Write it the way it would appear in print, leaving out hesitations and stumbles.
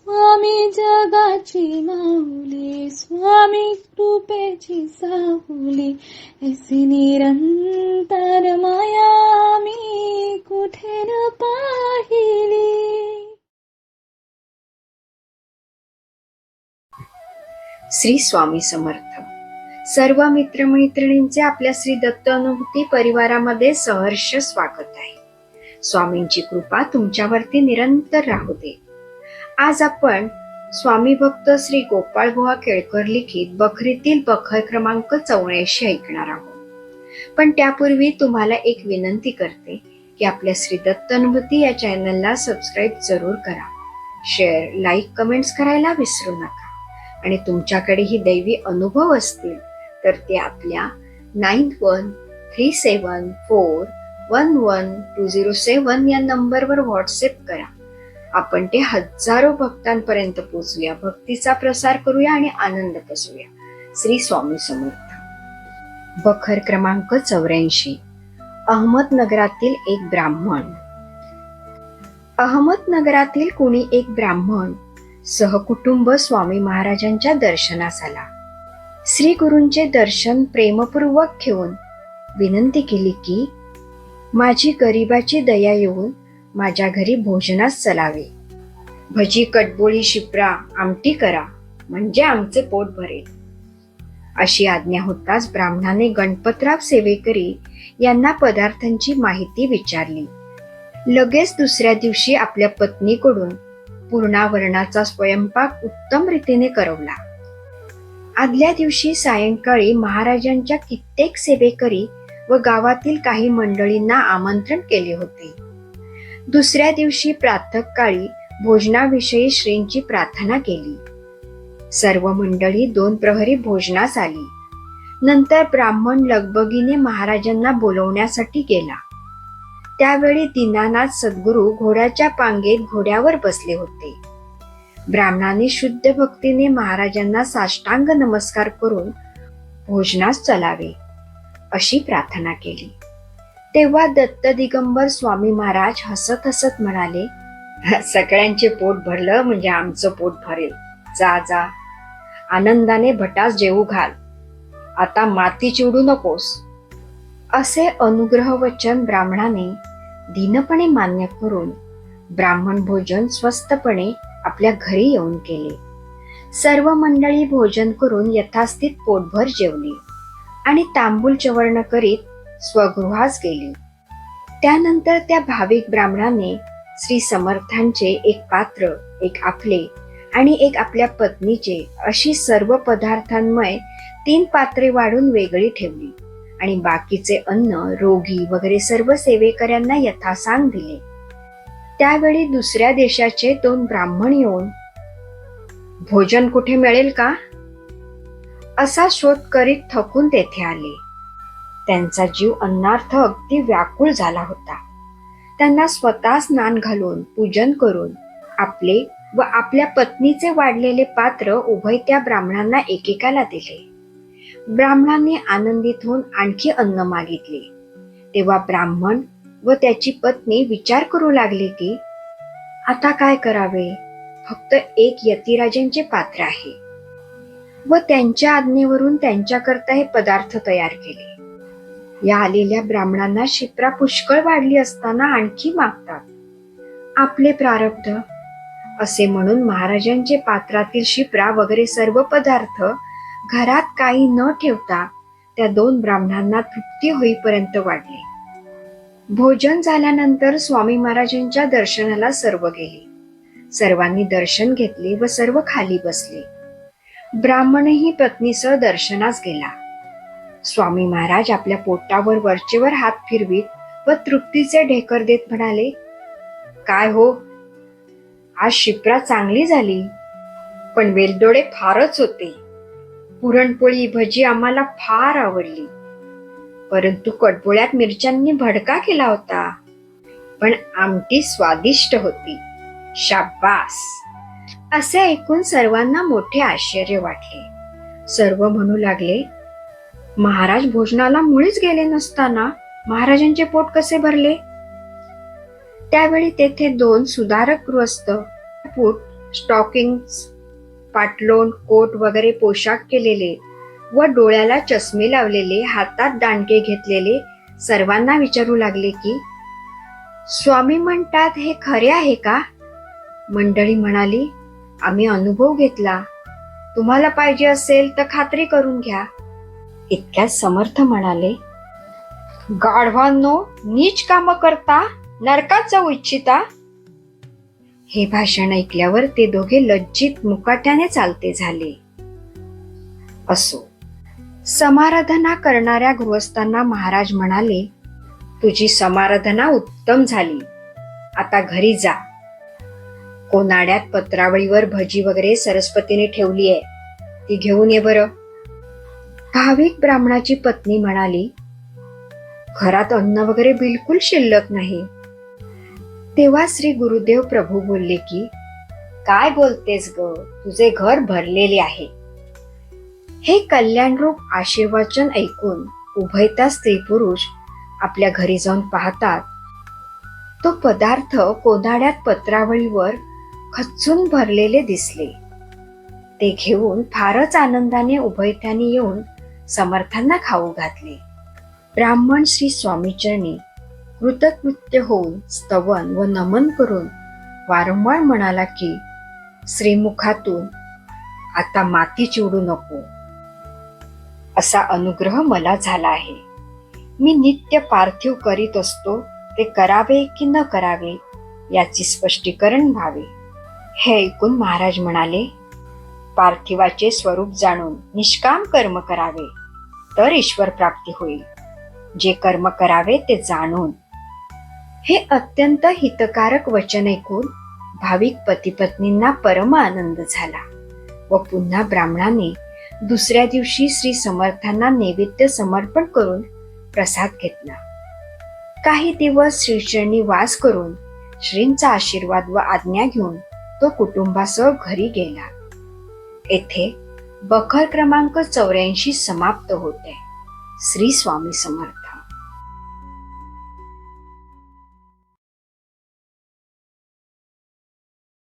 स्वामी जगाची माऊली, स्वामी कृपेची साहुली, ऐसी निरंतर माया मी कुठे न पाहिली. श्री स्वामी समर्थ. सर्व मित्रमैत्रिणींचे आपल्या श्री दत्त अनुभूती परिवारामध्ये सहर्ष स्वागत आहे. स्वामींची कृपा तुमच्यावरती निरंतर राहू दे. आज आपण स्वामी भक्त श्री गोपाळ बुवा केळकर लिखित बखरीतील बखर क्रमांक 84 ऐकणार आहोत. पण त्यापूर्वी तुम्हाला एक विनंती करते की आपल्या श्री दत्त अनुभूती या चॅनलला सबस्क्राईब जरूर करा. शेअर, लाईक, कमेंट्स करायला विसरू नका. आणि तुमच्याकडेही दैवी अनुभव असतील तर ते आपल्या 9137411207 या नंबरवर व्हॉट्सअप करा. आपण ते हजारो भक्तांपर्यंत पोहोचूया, भक्तीचा प्रसार करूया आणि आनंद पसरूया. श्री स्वामी समर्थ. बखर क्रमांक 84. अहमदनगरातील एक ब्राह्मण. अहमदनगरातील कुणी एक ब्राह्मण सहकुटुंब स्वामी महाराजांच्या दर्शनास आला. श्री गुरूंचे दर्शन प्रेमपूर्वक घेऊन विनंती केली की माझी गरिबाची दया येऊन माझ्या घरी भोजनास चलावे. भजी, कटबोळी, शिप्रा, आमटी करा म्हणजे आमचे पोट भरेल. अशी आज्ञा होताच ब्राह्मणाने गणपतराव सेवेकरी यांना पदार्थांची माहिती विचारली. लगेच दुसऱ्या दिवशी आपल्या पत्नीकडून पूर्णावरणाचा स्वयंपाक उत्तम रीतीने करवला. आदल्या दिवशी सायंकाळी महाराजांच्या कित्येक सेवेकरी व गावातील काही मंडळींना आमंत्रण केले होते. दुसऱ्या दिवशी प्रातःकाळी भोजनाविषयी श्रींची प्रार्थना केली. सर्व मंडळी 2 प्रहरी भोजनास आली. नंतर ब्राह्मण लगबगीने महाराजांना बोलवण्यासाठी गेला. त्यावेळी दीनानाथ सद्गुरू घोड्याच्या पांगेत घोड्यावर बसले होते. ब्राह्मणाने शुद्ध भक्तीने महाराजांना साष्टांग नमस्कार करून भोजनास चलावे अशी प्रार्थना केली. तेव्हा दत्त दिगंबर स्वामी महाराज हसत हसत म्हणाले, सगळ्यांचे पोट भरलं म्हणजे आमचं पोट भरेल. जा जा, आनंदाने भटास जेवू घाल. आता माती चिवडू नकोस. असे अनुग्रह वचन ब्राह्मणाने दीनपणे मान्य करून ब्राह्मण भोजन स्वस्तपणे आपल्या घरी येऊन केले. सर्व मंडळी भोजन करून यथास्थित पोटभर जेवली आणि तांबूल चवर्ण करीत स्वगृहास गेली. त्यानंतर त्या भाविक ब्राह्मणाने श्री समर्थांचे एक पात्र, एक आपले आणि एक आपल्या पत्नीचे अशी सर्व पदार्थांमय 3 पात्रे वाढून वेगळी ठेवली आणि बाकीचे अन्न, रोगी वगैरे सर्व सेवेकऱ्यांना यथासांग दिले. त्यावेळी दुसऱ्या देशाचे 2 ब्राह्मण येऊन भोजन कुठे मिळेल का असा शोध करीत थकून तेथे आले. त्यांचा जीव अन्नार्थ अगदी व्याकुळ झाला होता. त्यांना स्वतः स्नान घालून पूजन करून आपले व आपल्या पत्नीचे वाढलेले पात्र उभय त्या ब्राह्मणांना एकेकाला दिले. ब्राह्मणांनी आनंदित होऊन आणखी अन्न मागितले. तेव्हा ब्राह्मण व त्याची पत्नी विचार करू लागले की आता काय करावे. फक्त एक यतिराजांचे पात्र आहे व त्यांच्या आज्ञेवरून त्यांच्याकरता हे पदार्थ तयार केले. या आलेल्या ब्राह्मणांना शिप्रा पुष्कळ वाढली असताना आणखी मागतात. आपले प्रारब्ध असे म्हणून महाराजांचे पात्रातील शिप्रा वगैरे सर्व पदार्थ घरात काही न ठेवता त्या 2 ब्राह्मणांना तृप्ती होईपर्यंत वाढले. भोजन झाल्यानंतर स्वामी महाराजांच्या दर्शनाला सर्व गेले. सर्वांनी दर्शन घेतले व सर्व खाली बसले. ब्राह्मणही पत्नीसह दर्शनास गेला. स्वामी महाराज आपल्या पोटावर वरचेवर हात फिरवीत व तृप्तीचे ढेकर देत म्हणाले, काय हो, आज शिप्रा चांगली झाली, पण वेलदोडे फारच होते. पुरणपोळी, भजी आम्हाला फार आवडली, परंतु कटबोळ्यात मिरच्यांनी भडका केला होता. पण आमटी स्वादिष्ट होती. शाबास. असे ऐकून सर्वांना मोठे आश्चर्य वाटले. सर्व म्हणू लागले, महाराज भोजनाला मुळीच गेले नसताना महाराजांचे पोट कसे भरले? त्यावेळी तेथे 2 सुधारक गृहस्थ पोट स्टॉकिंग्स, पाटलोन, कोट वगैरे पोशाख केलेले व डोळ्याला चष्मे लावलेले, हातात दांडके घेतलेले सर्वांना विचारू लागले की स्वामी म्हणतात हे खरे आहे का? मंडळी म्हणाली, आम्ही अनुभव घेतला, तुम्हाला पाहिजे असेल तर खात्री करून घ्या. इतक्यात समर्थ म्हणाले, गाढवांनो, नीच काम करता नरकात जाऊ इच्छिता? हे भाषण ऐकल्यावर ते दोघे लज्जित मुकाट्याने चालते झाले. असो, समाराधना करणाऱ्या गृहस्थांना महाराज म्हणाले, तुझी समाराधना उत्तम झाली, आता घरी जा. कोनाड्यात पत्रावळीवर भजी वगैरे सरस्वतीने ठेवली आहे, ती घेऊन ये बरं. भाविक ब्राह्मणाची पत्नी म्हणाली, घरात अन्न वगैरे बिलकुल शिल्लक नाही. तेव्हा श्री गुरुदेव प्रभू बोलले की काय बोलतेस ग, तुझे घर भरलेले आहे. हे कल्याणरूप आशीर्वचन ऐकून उभयता स्त्री पुरुष आपल्या घरी जाऊन पाहतात, तो पदार्थ कोनाड्यात पत्रावळीवर खच्चून भरलेले दिसले. ते घेऊन फारच आनंदाने उभयत्याने येऊन समर्थांना खाऊ घातले. ब्राह्मण श्री स्वामीचरणी कृतकृत्य होऊन स्तवन व नमन करून वारंवार म्हणाला की श्रीमुखातून आता माती चिवडू नको, असा अनुग्रह मला झाला आहे. मी नित्य पार्थिव करीत असतो, ते करावे की न करावे याचे स्पष्टीकरण व्हावे. हे ऐकून महाराज म्हणाले, पार्थिवाचे स्वरूप जाणून निष्काम कर्म करावे तर ईश्वर प्राप्ती होईल. जे कर्म करावे ते जाणून. हे अत्यंत हितकारक वचन ऐकून भाविक पतिपत्नींना परम आनंद झाला व पुन्हा ब्राह्मणाने दुसऱ्या दिवशी श्री समर्थांना नैवेद्य समर्पण करून प्रसाद घेतला. काही दिवस श्रीचरणी वास करून श्रींचा आशीर्वाद व आज्ञा घेऊन तो कुटुंबासह घरी गेला. येथे बखर क्रमांक 84 समाप्त होते. श्री स्वामी समर्थ.